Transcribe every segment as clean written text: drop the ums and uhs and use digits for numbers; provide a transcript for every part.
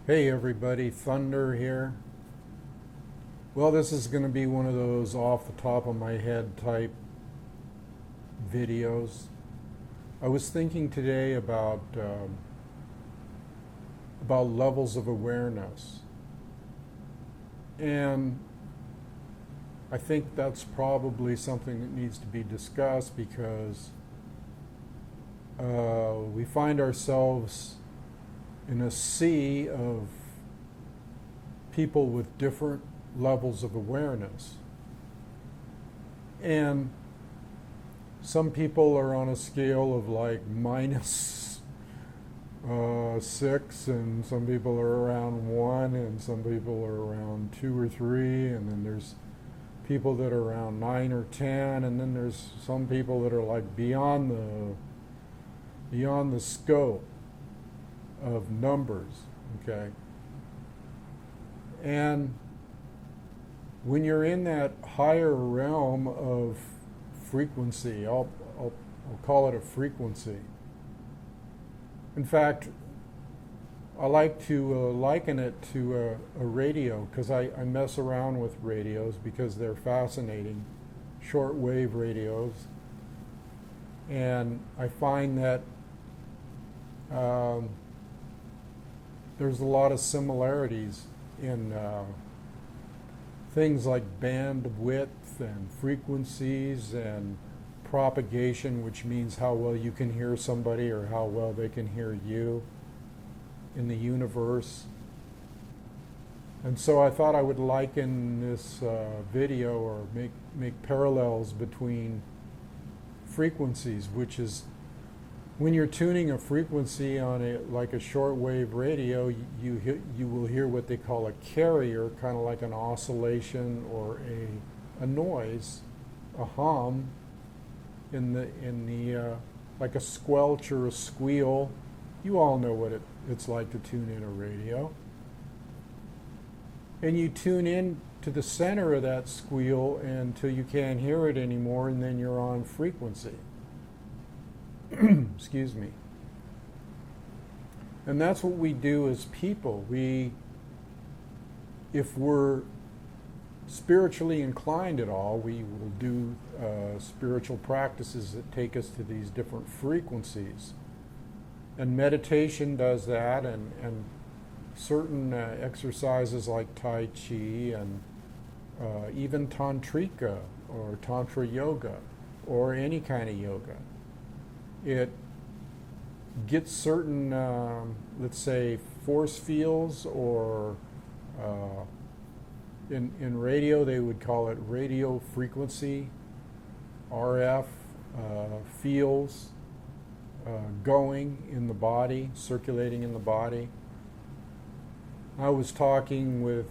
Hey everybody, Thunder here. Well, this is going to be one of those off the top of my head type videos. I was thinking today about levels of awareness, and I think that's probably something that needs to be discussed because we find ourselves in a sea of people with different levels of awareness. And some people are on a scale of like minus 6, and some people are around 1, and some people are around 2 or 3, and then there's people that are around 9 or 10, and then there's some people that are like beyond the scope of numbers, okay? And when you're in that higher realm of frequency, I'll call it a frequency. In fact, I like to liken it to a radio, because I mess around with radios because they're fascinating, shortwave radios. And I find that there's a lot of similarities in things like bandwidth and frequencies and propagation, which means how well you can hear somebody or how well they can hear you in the universe. And so I thought I would liken this video or make parallels between frequencies, which is when you're tuning a frequency on like a shortwave radio, you will hear what they call a carrier, kind of like an oscillation or a noise, a hum, in the like a squelch or a squeal. You all know what it's like to tune in a radio. And you tune in to the center of that squeal until you can't hear it anymore, and then you're on frequency. Excuse me. And that's what we do as people. If we're spiritually inclined at all, we will do spiritual practices that take us to these different frequencies. And meditation does that, and certain exercises like Tai Chi and even Tantrika or Tantra Yoga or any kind of yoga. It gets certain, let's say, force fields, or in radio they would call it radio frequency, RF fields going in the body, circulating in the body. I was talking with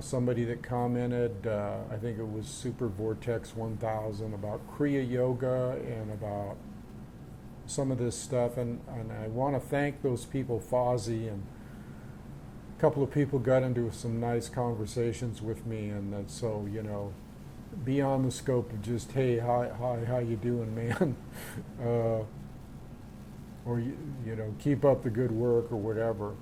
somebody that commented, I think it was Super Vortex 1000, about Kriya Yoga and about some of this stuff, and I want to thank those people, Fozzie, and a couple of people got into some nice conversations with me, and that, so, beyond the scope of just, hey, hi, how you doing, man? Or, keep up the good work or whatever.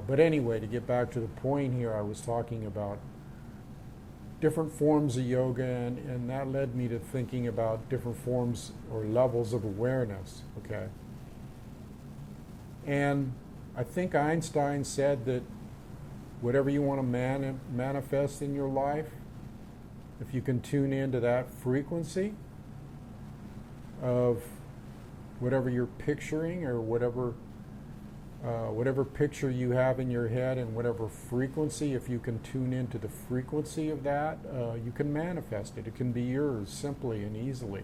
But anyway, to get back to the point here, I was talking about different forms of yoga, and that led me to thinking about different forms or levels of awareness, okay? And I think Einstein said that whatever you want to manifest in your life, if you can tune into that frequency of whatever you're picturing, or whatever picture you have in your head, and whatever frequency, if you can tune into the frequency of that, you can manifest it. It can be yours simply and easily.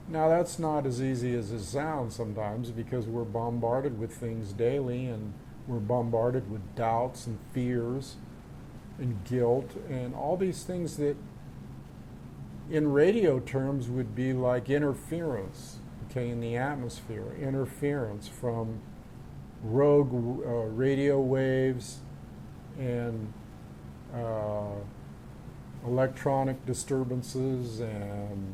Now, that's not as easy as it sounds sometimes, because we're bombarded with things daily, and we're bombarded with doubts and fears and guilt and all these things that in radio terms would be like interference, okay, in the atmosphere, interference from rogue radio waves and electronic disturbances and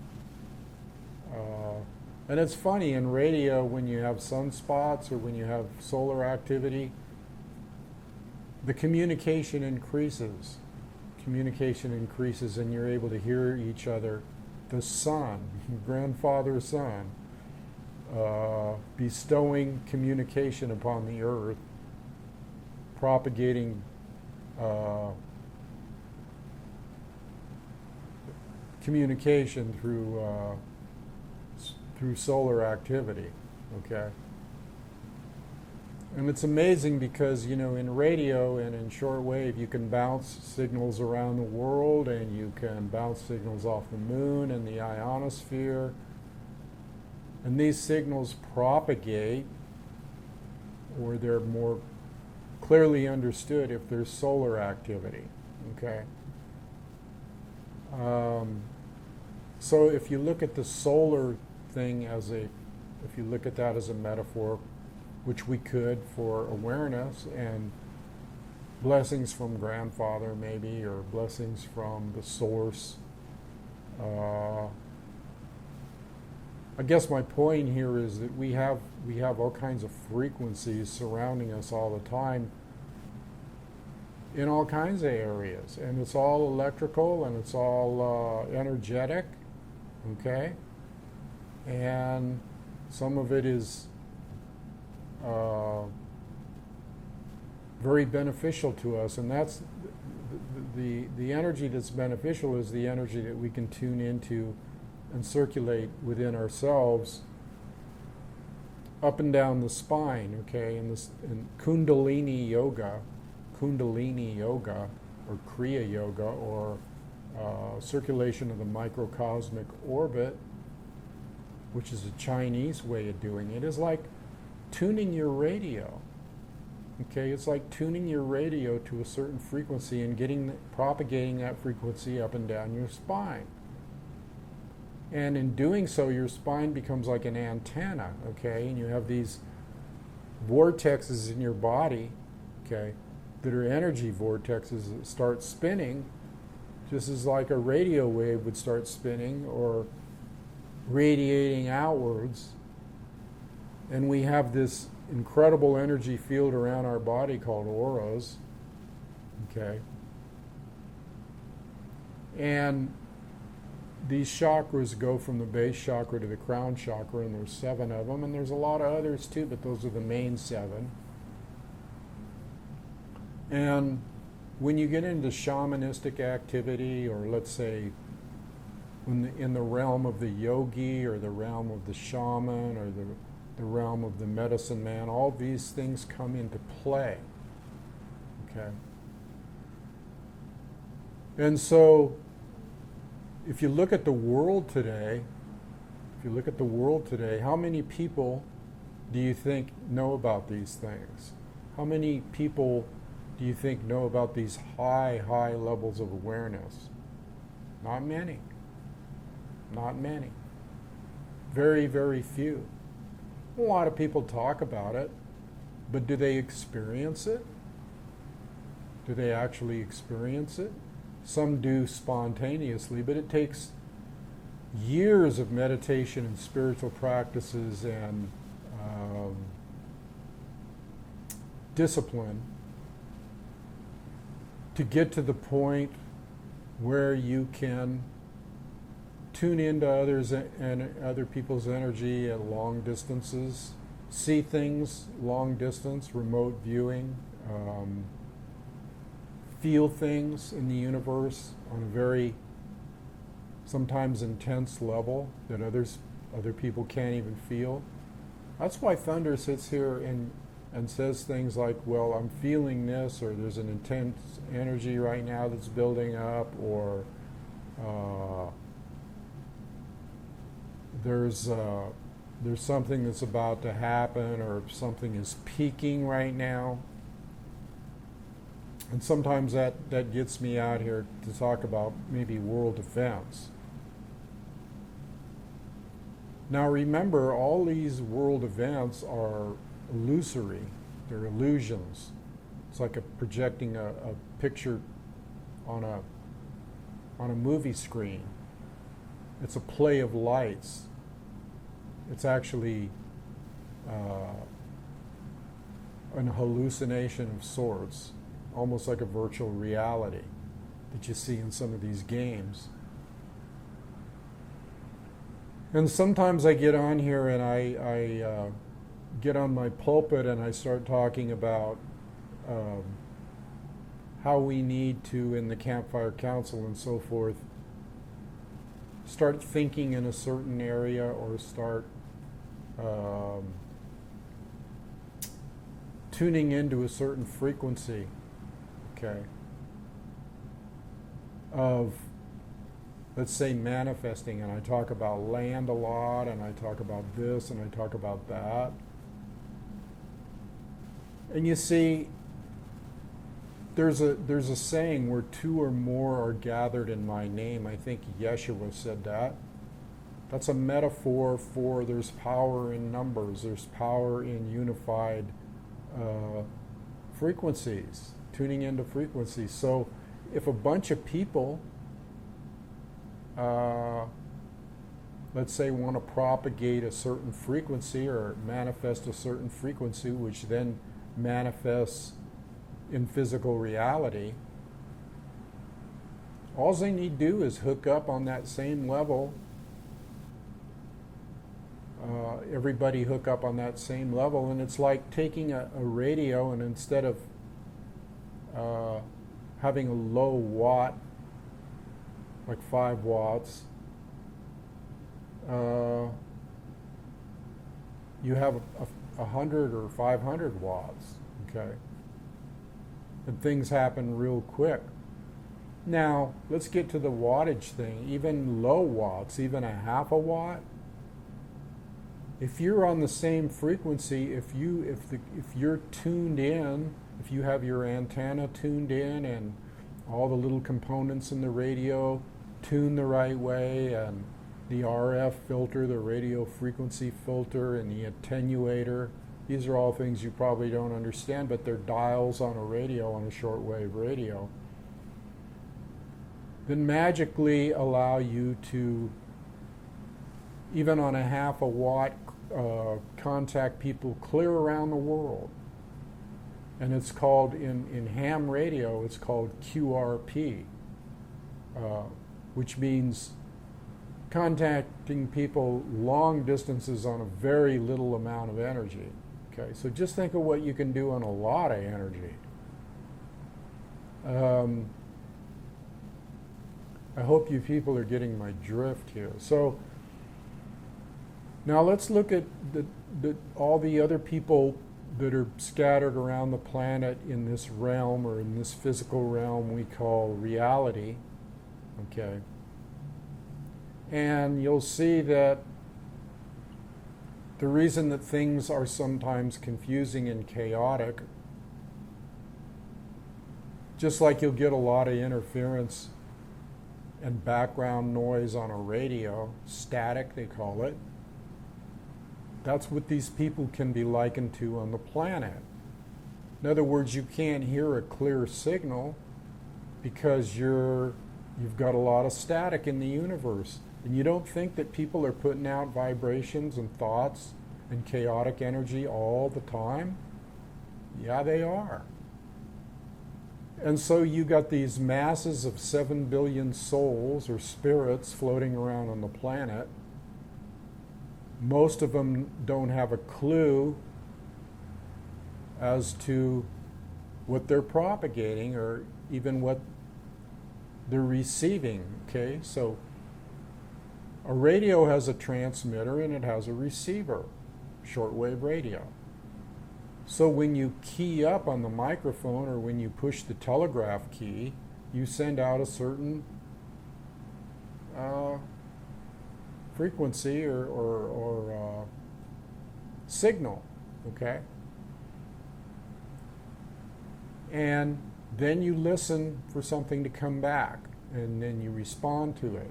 And it's funny, in radio, when you have sunspots or when you have solar activity, the communication increases. Communication increases and you're able to hear each other. The sun, grandfather sun, bestowing communication upon the earth, propagating communication through solar activity, okay? And it's amazing because, you know, in radio and in shortwave, you can bounce signals around the world, and you can bounce signals off the moon and the ionosphere. And these signals propagate, or they're more clearly understood if there's solar activity, okay? So if you look at the solar thing if you look at that as a metaphor, which we could for awareness and blessings from grandfather maybe, or blessings from the source. I guess my point here is that we have all kinds of frequencies surrounding us all the time in all kinds of areas, and it's all electrical and it's all energetic, okay? And some of it is very beneficial to us, and that's the energy that's beneficial is the energy that we can tune into and circulate within ourselves up and down the spine, okay? In Kundalini yoga, or Kriya yoga, or circulation of the microcosmic orbit, which is a Chinese way of doing it, is like tuning your radio. Okay, it's like tuning your radio to a certain frequency and propagating that frequency up and down your spine. And in doing so, your spine becomes like an antenna, okay? And you have these vortexes in your body, okay, that are energy vortexes that start spinning, just as like a radio wave would start spinning or radiating outwards. And we have this incredible energy field around our body called auras, okay? And these chakras go from the base chakra to the crown chakra, and there's 7 of them, and there's a lot of others too, but those are the main 7. And when you get into shamanistic activity, or let's say in the realm of the yogi, or the realm of the shaman, or the realm of the medicine man, all these things come into play, okay? And so if you look at the world today, how many people do you think know about these things? How many people do you think know about these high levels of awareness? Not many. Not many. Very, very few. A lot of people talk about it, but do they experience it? Do they actually experience it? Some do spontaneously, but it takes years of meditation and spiritual practices and discipline to get to the point where you can tune into others and other people's energy at long distances, see things long distance, remote viewing, feel things in the universe on a very sometimes intense level that other people can't even feel. That's why Thunder sits here and says things like, well, I'm feeling this, or there's an intense energy right now that's building up, or there's something that's about to happen, or something is peaking right now. And sometimes that gets me out here to talk about maybe world events. Now remember, all these world events are illusory. They're illusions. It's like projecting a picture on a movie screen. It's a play of lights. It's actually an hallucination of sorts, almost like a virtual reality that you see in some of these games. And sometimes I get on here and I get on my pulpit and I start talking about how we need to, in the Campfire Council and so forth, start thinking in a certain area or start tuning into a certain frequency, okay, of, let's say, manifesting. And I talk about land a lot, and I talk about this, and I talk about that. And you see, there's a saying where two or more are gathered in my name. I think Yeshua said that. That's a metaphor for there's power in numbers. There's power in unified frequencies, tuning into frequencies. So if a bunch of people, let's say, want to propagate a certain frequency or manifest a certain frequency, which then manifests in physical reality, all they need to do is hook up on that same level. Everybody hook up on that same level, and it's like taking a radio, and instead of having a low watt, like 5 watts, you have 100 or 500 watts, okay? And things happen real quick. Now, let's get to the wattage thing. Even low watts, even a half a watt, if you're on the same frequency, if you're tuned in, if you have your antenna tuned in and all the little components in the radio tuned the right way, and the RF filter, the radio frequency filter, and the attenuator, these are all things you probably don't understand, but they're dials on a radio, on a shortwave radio, then magically allow you to, even on a half a watt, contact people clear around the world. And it's called, in ham radio, it's called QRP, which means contacting people long distances on a very little amount of energy. Okay, so just think of what you can do on a lot of energy. I hope you people are getting my drift here. So now let's look at all the other people that are scattered around the planet in this realm, or in this physical realm we call reality. Okay. And you'll see that the reason that things are sometimes confusing and chaotic, just like you'll get a lot of interference and background noise on a radio, static they call it, that's what these people can be likened to on the planet. In other words, you can't hear a clear signal because you've got a lot of static in the universe. And you don't think that people are putting out vibrations and thoughts and chaotic energy all the time? Yeah, they are. And so you got these masses of 7 billion souls or spirits floating around on the planet. Most of them don't have a clue as to what they're propagating or even what they're receiving, okay? So a radio has a transmitter and it has a receiver, shortwave radio. So when you key up on the microphone or when you push the telegraph key, you send out a certain frequency or signal, okay? And then you listen for something to come back, and then you respond to it.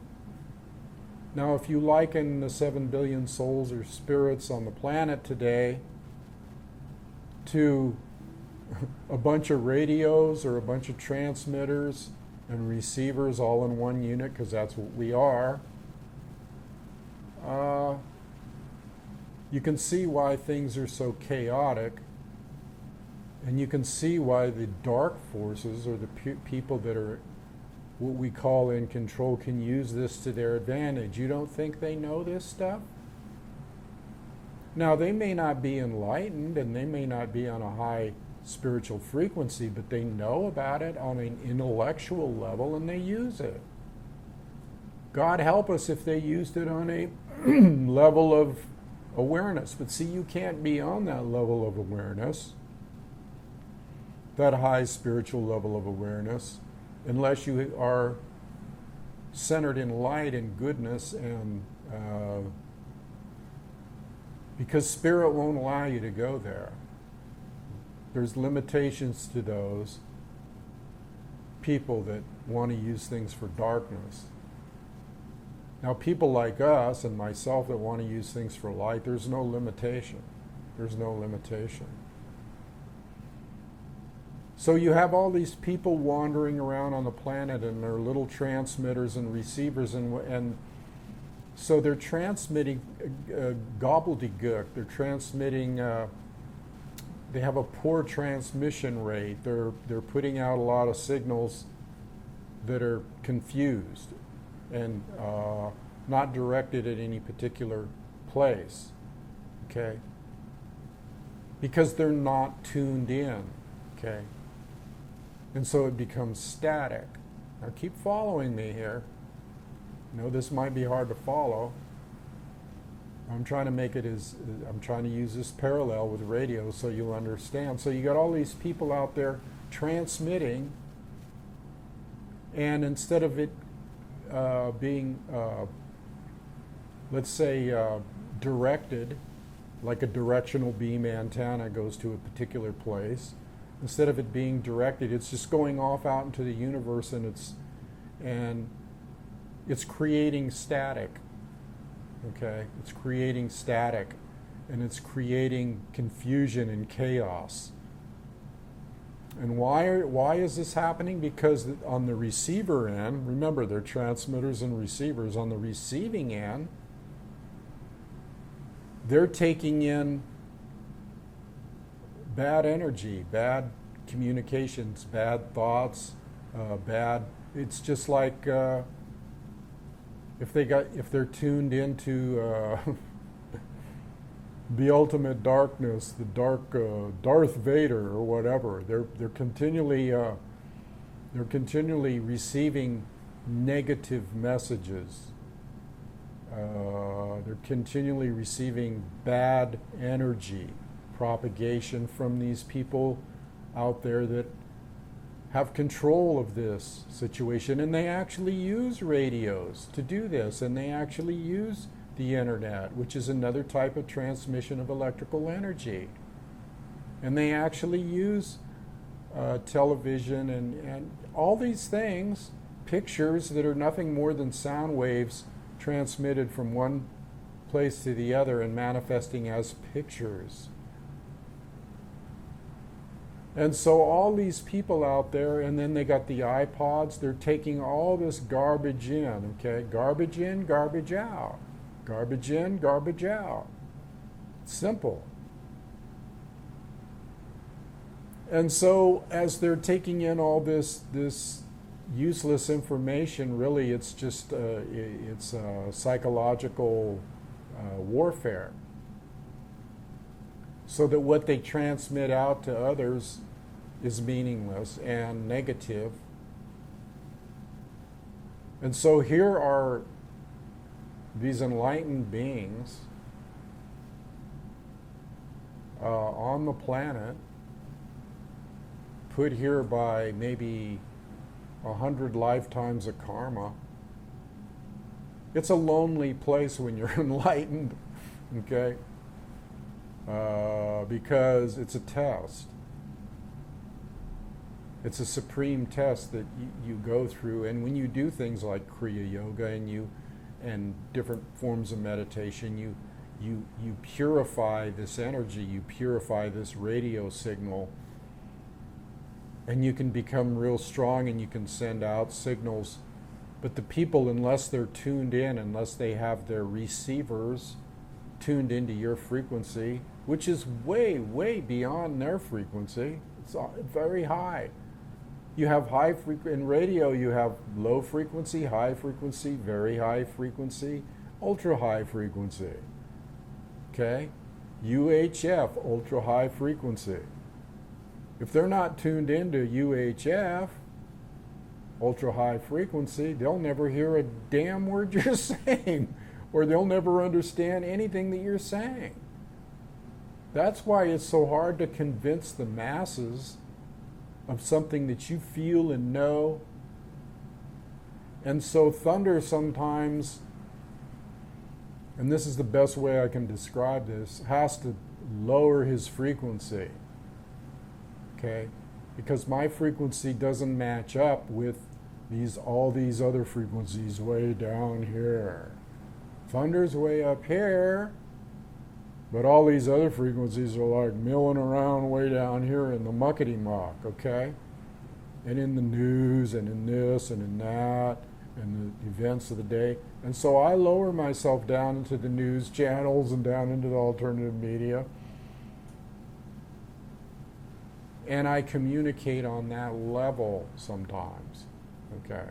Now, if you liken the 7 billion souls or spirits on the planet today to a bunch of radios or a bunch of transmitters and receivers all in one unit, because that's what we are, You can see why things are so chaotic, and you can see why the dark forces, or the people that are what we call in control, can use this to their advantage. You don't think they know this stuff? Now, they may not be enlightened and they may not be on a high spiritual frequency, but they know about it on an intellectual level and they use it. God help us if they used it on a level of awareness. But see, you can't be on that level of awareness, that high spiritual level of awareness, unless you are centered in light and goodness, and because spirit won't allow you to go there. There's limitations to those people that want to use things for darkness. Now, people like us and myself that want to use things for light, there's no limitation. There's no limitation. So you have all these people wandering around on the planet, and they're little transmitters and receivers, and so they're transmitting gobbledygook. They're transmitting. They have a poor transmission rate. They're putting out a lot of signals that are confused and not directed at any particular place. Okay. Because they're not tuned in. Okay. And so it becomes static. Now keep following me here. I know this might be hard to follow. I'm trying to make it I'm trying to use this parallel with radio so you'll understand. So you got all these people out there transmitting, and instead of it being, let's say, directed, like a directional beam antenna goes to a particular place, instead of it being directed, it's just going off out into the universe, and it's creating static. Okay, it's creating static, and it's creating confusion and chaos. And why is this happening? Because on the receiver end, remember, they're transmitters and receivers. On the receiving end, they're taking in bad energy, bad communications, bad thoughts, it's just like if they're tuned into the ultimate darkness, the dark Darth Vader or whatever. They're continually receiving negative messages. They're continually receiving bad energy propagation from these people out there that have control of this situation, and they actually use radios to do this, and they actually use the internet, which is another type of transmission of electrical energy, and they actually use television and all these things, pictures that are nothing more than sound waves transmitted from one place to the other and manifesting as pictures. And so all these people out there, and then they got the iPods, they're taking all this garbage in, okay? Garbage in, garbage out. Garbage in, garbage out. Simple. And so as they're taking in all this useless information, really it's just it's psychological warfare. So that what they transmit out to others is meaningless and negative. And so here are these enlightened beings on the planet, put here by maybe 100 lifetimes of karma. It's a lonely place when you're enlightened, okay? Because it's a test. It's a supreme test that you go through, and when you do things like Kriya Yoga and different forms of meditation, you purify this energy, you purify this radio signal, and you can become real strong and you can send out signals. But the people, unless they're tuned in, unless they have their receivers tuned into your frequency, which is way, way beyond their frequency. It's very high. You have high frequency, in radio you have low frequency, high frequency, very high frequency, ultra high frequency. Okay? UHF, ultra high frequency. If they're not tuned into UHF, ultra high frequency, they'll never hear a damn word you're saying, or they'll never understand anything that you're saying. That's why it's so hard to convince the masses of something that you feel and know. And so thunder sometimes, and this is the best way I can describe this, has to lower his frequency. Okay? Because my frequency doesn't match up with all these other frequencies way down here. Thunder's way up here, but all these other frequencies are like milling around way down here in the muckety muck, okay? And in the news, and in this, and in that, and the events of the day. And so I lower myself down into the news channels and down into the alternative media. And I communicate on that level sometimes, okay?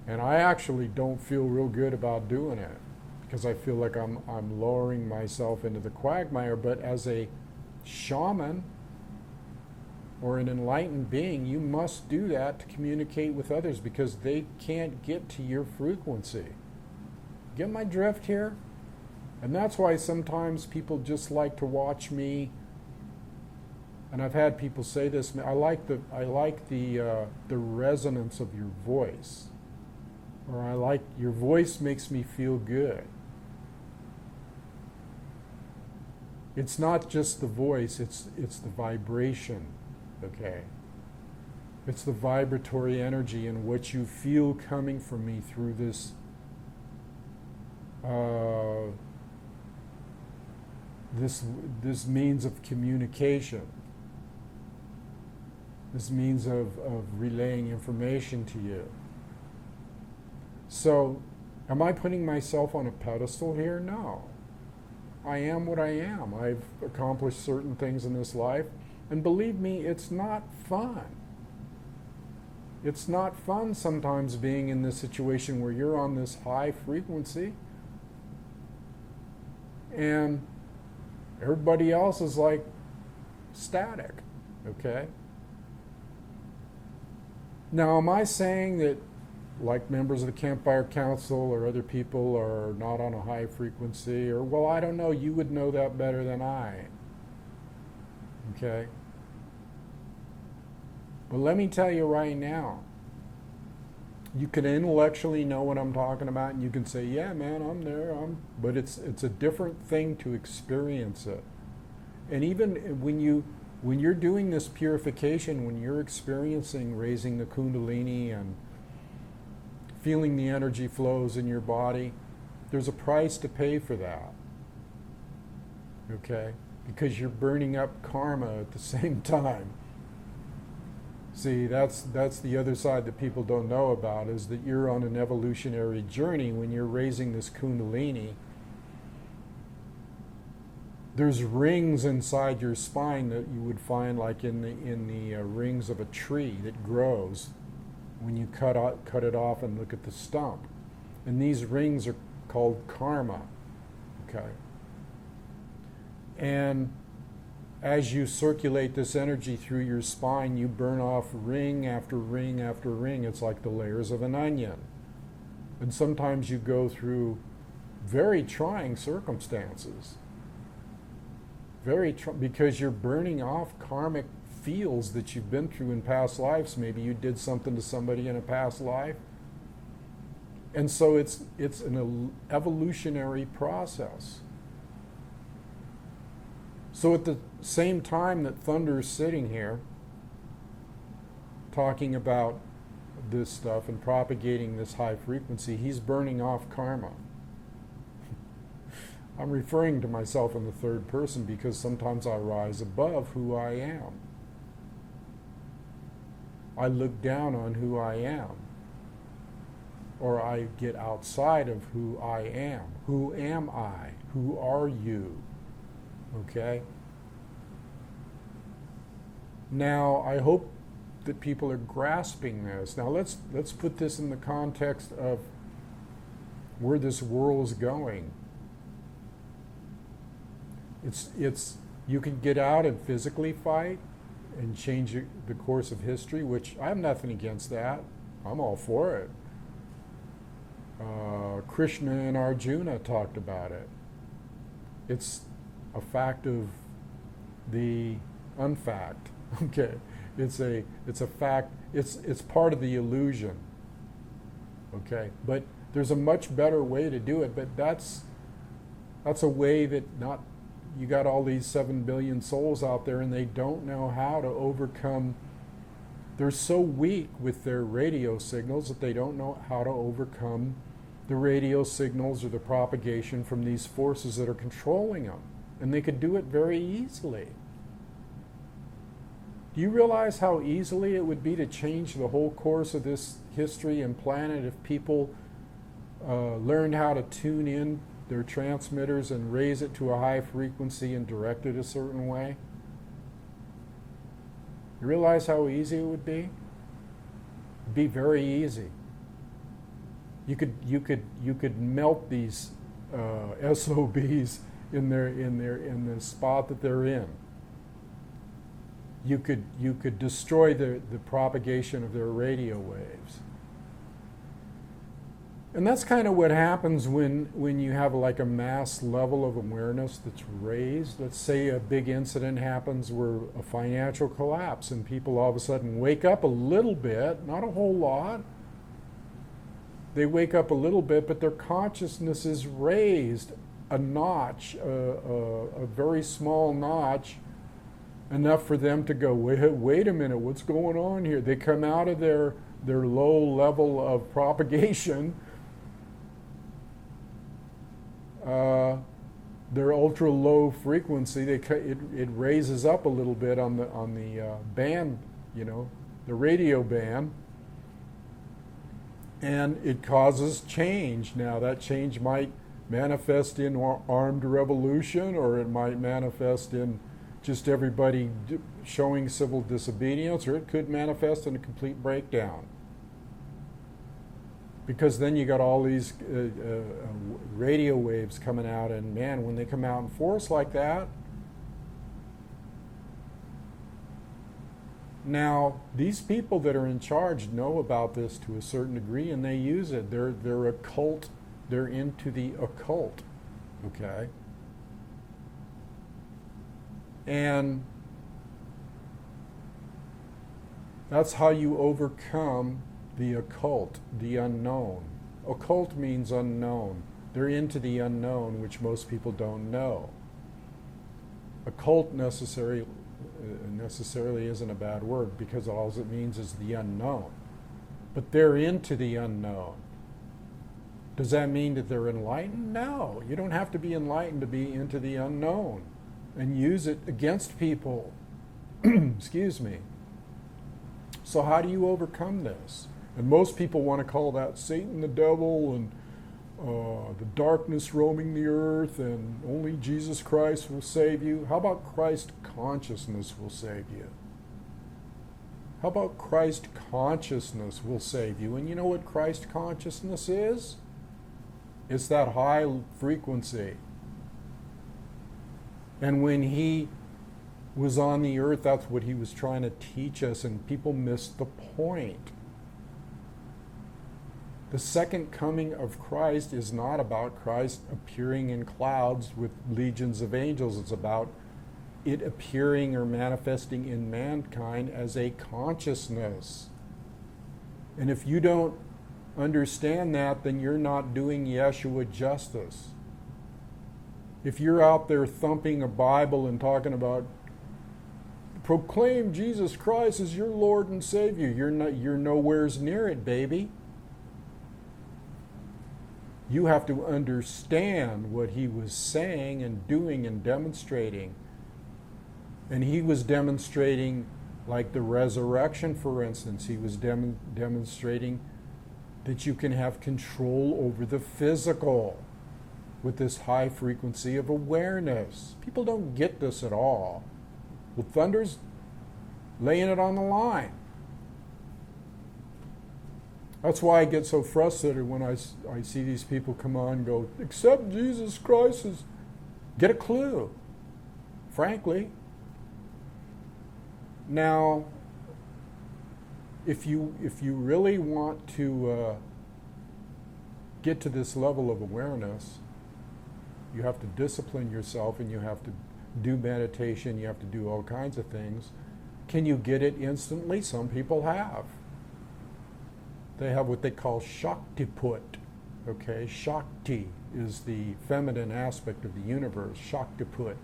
And I actually don't feel real good about doing it, because I feel like I'm lowering myself into the quagmire. But as a shaman or an enlightened being, you must do that to communicate with others, because they can't get to your frequency. Get my drift here? And that's why sometimes people just like to watch me. And I've had people say this, I like the resonance of your voice. Or your voice makes me feel good. It's not just the voice, it's the vibration, okay? It's the vibratory energy and what you feel coming from me through this this means of communication. This means of relaying information to you. So, am I putting myself on a pedestal here? No. I am what I am. I've accomplished certain things in this life, and believe me, it's not fun. It's not fun sometimes being in this situation where you're on this high frequency, and everybody else is like static, okay? Now, am I saying that like members of the Campfire Council or other people are not on a high frequency? Or, well, I don't know, you would know that better than I. Okay? But let me tell you right now, you can intellectually know what I'm talking about, and you can say, yeah, man, I'm there, but it's a different thing to experience it. And even when you're doing this purification, when you're experiencing raising the Kundalini and feeling the energy flows in your body, there's a price to pay for that. Okay? Because you're burning up karma at the same time. See, that's the other side that people don't know about, is that you're on an evolutionary journey when you're raising this Kundalini. There's rings inside your spine that you would find like in the rings of a tree that grows when you cut it off and look at the stump. And these rings are called karma, okay? And as you circulate this energy through your spine, you burn off ring after ring after ring. It's like the layers of an onion. And sometimes you go through very trying circumstances. Because you're burning off karmic fields that you've been through in past lives. Maybe you did something to somebody in a past life. And so it's an evolutionary process. So at the same time that Thunder is sitting here talking about this stuff and propagating this high frequency, he's burning off karma. I'm referring to myself in the third person because sometimes I rise above who I am. I look down on who I am. or I get outside of who I am. Who am I? Who are you? Okay? Now, I hope that people are grasping this. Now, let's put this in the context of where this world is going. It's you can get out and physically fight and change the course of history, which I have nothing against that. I'm all for it. Krishna and Arjuna talked about it. It's a fact of the unfact. Okay, it's a fact. It's part of the illusion. Okay, but there's a much better way to do it. But that's a way that not. You got all these 7 billion souls out there, and they don't know how to overcome. They're so weak with their radio signals that they don't know how to overcome the radio signals or the propagation from these forces that are controlling them. And they could do it very easily. Do you realize how easily it would be to change the whole course of this history and planet if people learned how to tune in their transmitters and raise it to a high frequency and direct it a certain way? You realize how easy it would be? It'd be very easy. You could melt these SOBs in the spot that they're in. You could destroy the propagation of their radio waves. And that's kind of what happens when you have like a mass level of awareness that's raised. Let's say a big incident happens where a financial collapse and people all of a sudden wake up a little bit, not a whole lot. They wake up a little bit, but their consciousness is raised a notch, a very small notch, enough for them to go, wait a minute, what's going on here? They come out of their low level of propagation, their ultra low frequency, it raises up a little bit on the band, the radio band, and it causes change. Now that change might manifest in armed revolution, or it might manifest in just everybody showing civil disobedience, or it could manifest in a complete breakdown. Because then you got all these radio waves coming out, and man, when they come out in force like that. Now, these people that are in charge know about this to a certain degree, and they use it. They're occult. They're into the occult. Okay? And that's how you overcome the occult, the unknown. Occult means unknown. They're into the unknown, which most people don't know. Occult necessarily isn't a bad word, because all it means is the unknown. But they're into the unknown. Does that mean that they're enlightened? No. You don't have to be enlightened to be into the unknown and use it against people. Excuse me. So how do you overcome this? And most people want to call that Satan, the devil, and the darkness roaming the earth, and only Jesus Christ will save you. How about Christ consciousness will save you? How about Christ consciousness will save you? And you know what Christ consciousness is? It's that high frequency. And when he was on the earth, that's what he was trying to teach us, and people missed the point. The second coming of Christ is not about Christ appearing in clouds with legions of angels. It's about it appearing or manifesting in mankind as a consciousness. And if you don't understand that, then you're not doing Yeshua justice. If you're out there thumping a Bible and talking about proclaim Jesus Christ as your Lord and Savior, you're nowheres near it, baby. You have to understand what he was saying and doing and demonstrating. And he was demonstrating, like the resurrection, for instance. He was demonstrating that you can have control over the physical with this high frequency of awareness. People don't get this at all. Well, Thunder's laying it on the line. That's why I get so frustrated when I see these people come on and go, accept Jesus Christ as, get a clue, frankly. Now, if you really want to get to this level of awareness, you have to discipline yourself and you have to do meditation, you have to do all kinds of things. Can you get it instantly? Some people have. They have what they call Shaktiput. Okay, Shakti is the feminine aspect of the universe, Shaktiput.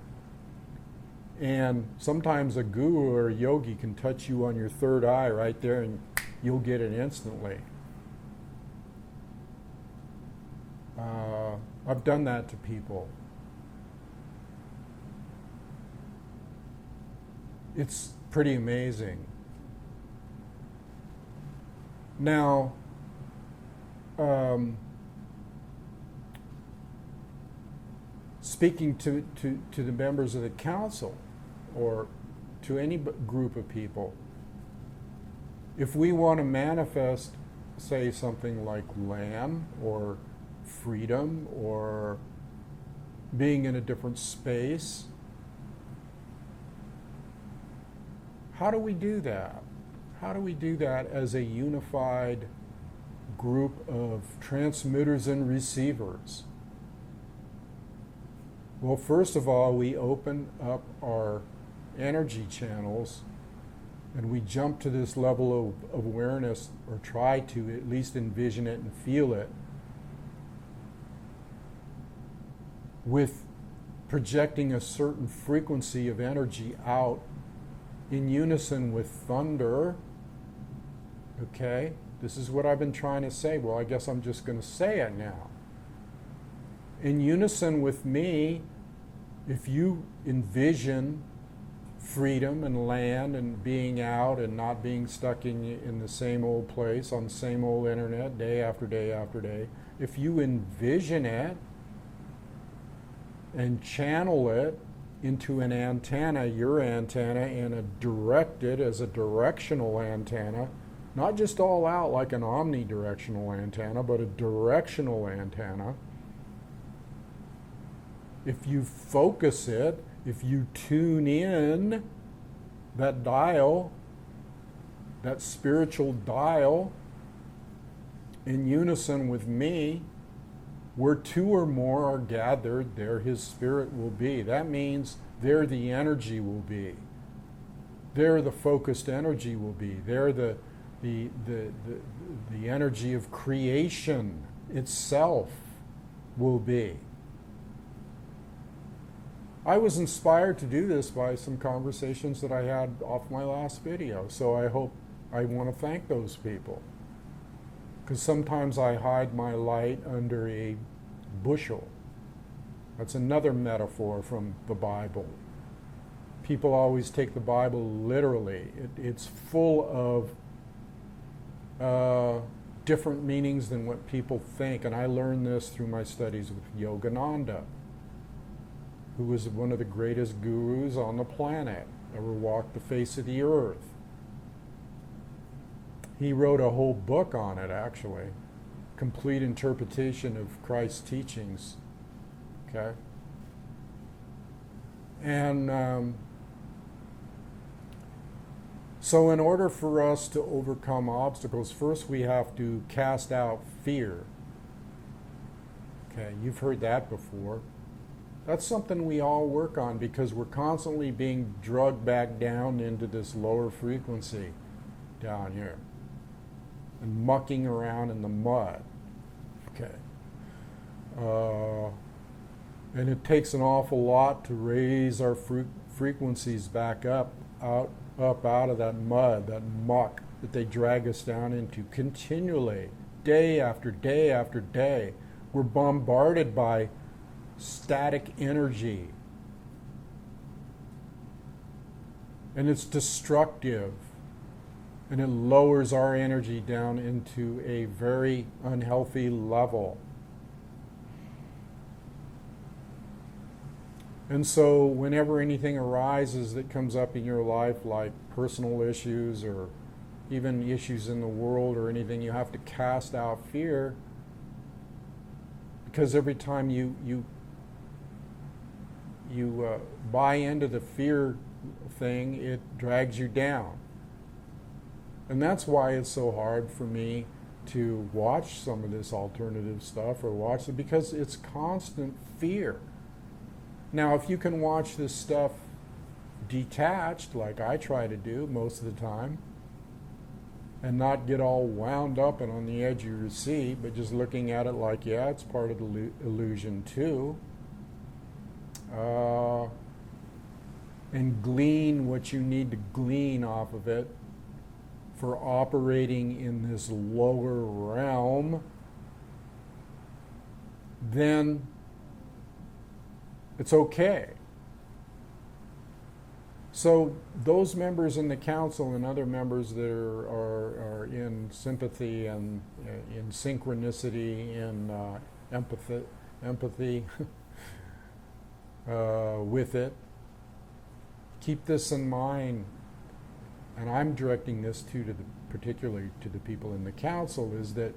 And sometimes a guru or a yogi can touch you on your third eye right there and you'll get it instantly. I've done that to people. It's pretty amazing. Now, speaking to the members of the council or to any group of people, if we want to manifest, say, something like land or freedom or being in a different space, how do we do that? How do we do that as a unified group of transmitters and receivers? Well, first of all, we open up our energy channels and we jump to this level of awareness, or try to at least envision it and feel it, with projecting a certain frequency of energy out in unison with thunder. Okay, this is what I've been trying to say. Well, I guess I'm just going to say it now. In unison with me, if you envision freedom and land and being out and not being stuck in the same old place on the same old internet day after day after day, if you envision it and channel it into an antenna, your antenna, and direct it as a directional antenna, not just all out like an omnidirectional antenna, but a directional antenna. If you focus it, if you tune in that dial, that spiritual dial, in unison with me, where two or more are gathered, there his spirit will be. That means there the energy will be. There the focused energy will be. There the energy of creation itself will be. I was inspired to do this by some conversations that I had off my last video, so I want to thank those people. Because sometimes I hide my light under a bushel. That's another metaphor from the Bible. People always take the Bible literally. It's full of different meanings than what people think, and I learned this through my studies with Yogananda, who was one of the greatest gurus on the planet, ever walked the face of the earth. He wrote a whole book on it, actually. Complete interpretation of Christ's teachings. Okay? And so in order for us to overcome obstacles, first we have to cast out fear. Okay, you've heard that before. That's something we all work on because we're constantly being drugged back down into this lower frequency down here and mucking around in the mud. Okay. And it takes an awful lot to raise our frequencies back up out of that mud, that muck that they drag us down into continually, day after day after day. We're bombarded by static energy. And it's destructive. And it lowers our energy down into a very unhealthy level. And so whenever anything arises that comes up in your life, like personal issues or even issues in the world or anything, you have to cast out fear, because every time you buy into the fear thing, it drags you down. And that's why it's so hard for me to watch some of this alternative stuff or watch it, because it's constant fear. Now, if you can watch this stuff detached, like I try to do most of the time, and not get all wound up and on the edge of your seat, but just looking at it like, yeah, it's part of the illusion too, and glean what you need to glean off of it for operating in this lower realm, then it's okay. So those members in the council and other members that are in sympathy and in synchronicity, in empathy with it, keep this in mind. And I'm directing this particularly to the people in the council, is that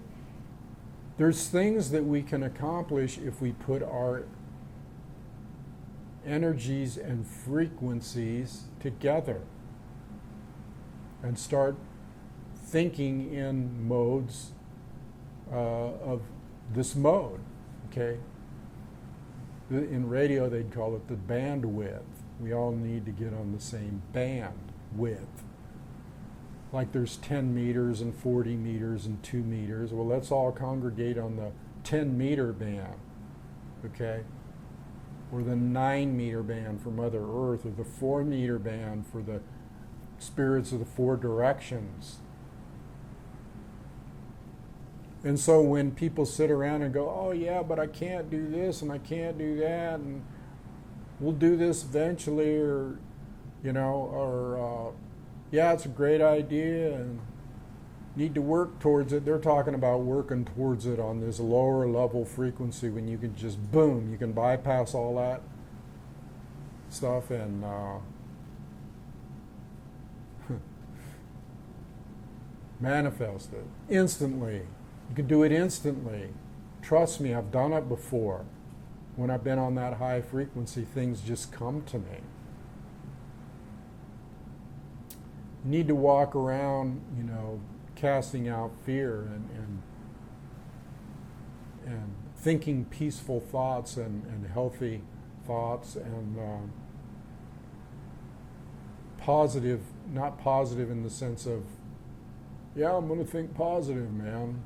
there's things that we can accomplish if we put our energies and frequencies together and start thinking in modes of this mode, okay? In radio, they'd call it the bandwidth. We all need to get on the same bandwidth. Like there's 10 meters and 40 meters and 2 meters. Well, let's all congregate on the 10-meter band, okay? Or the 9-meter band for Mother Earth, or the 4-meter band for the spirits of the 4 directions. And so when people sit around and go, oh yeah, but I can't do this and I can't do that, and we'll do this eventually, or, you know, or yeah, it's a great idea and need to work towards it. They're talking about working towards it on this lower level frequency, when you can just, boom, you can bypass all that stuff and manifest it instantly. You can do it instantly. Trust me, I've done it before. When I've been on that high frequency, things just come to me. You need to walk around, you know, casting out fear and thinking peaceful thoughts and healthy thoughts, and positive, not positive in the sense of, yeah, I'm going to think positive, man.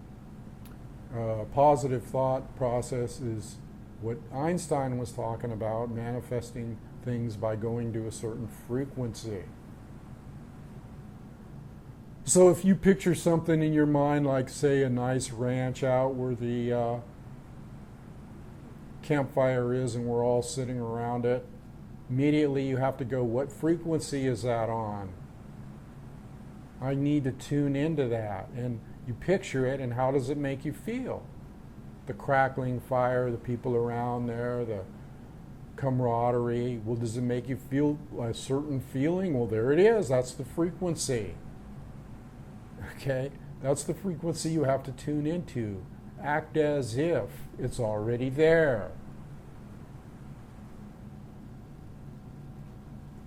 Positive thought process is what Einstein was talking about, manifesting things by going to a certain frequency. So if you picture something in your mind, like say a nice ranch out where the campfire is and we're all sitting around it, immediately you have to go, what frequency is that on? I need to tune into that. And you picture it, and how does it make you feel? The crackling fire, the people around there, the camaraderie. Well, does it make you feel a certain feeling? Well, there it is. That's the frequency. Okay? That's the frequency you have to tune into. Act as if it's already there.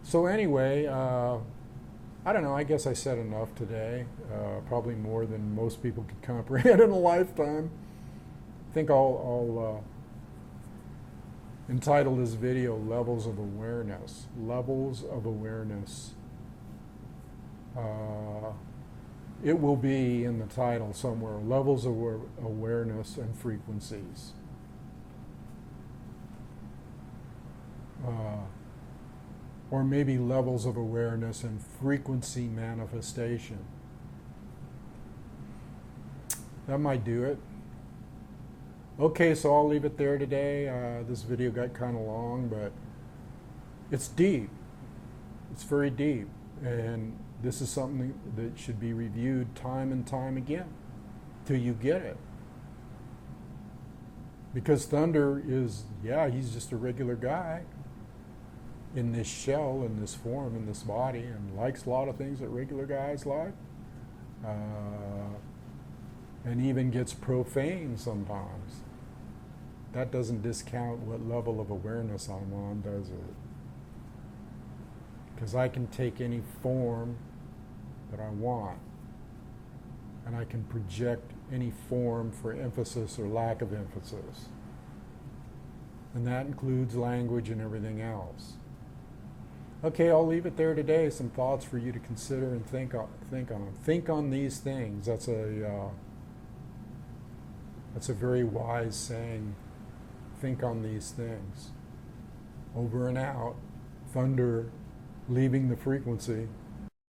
So anyway, I don't know, I guess I said enough today. Probably more than most people could comprehend in a lifetime. I think I'll entitle this video Levels of Awareness. Levels of Awareness. It will be in the title somewhere, Levels of Awareness and Frequencies. Or maybe levels of awareness and frequency manifestation. That might do it. Okay, so I'll leave it there today. This video got kind of long, but it's deep. It's very deep. And this is something that should be reviewed time and time again till you get it. Because thunder is, he's just a regular guy in this shell, in this form, in this body, and likes a lot of things that regular guys like. And even gets profane sometimes. That doesn't discount what level of awareness I'm on, does it? Because I can take any form that I want, and I can project any form for emphasis or lack of emphasis. And that includes language and everything else. Okay, I'll leave it there today. Some thoughts for you to consider and think on. Think on these things. That's a very wise saying. Think on these things. Over and out. Thunder leaving the frequency.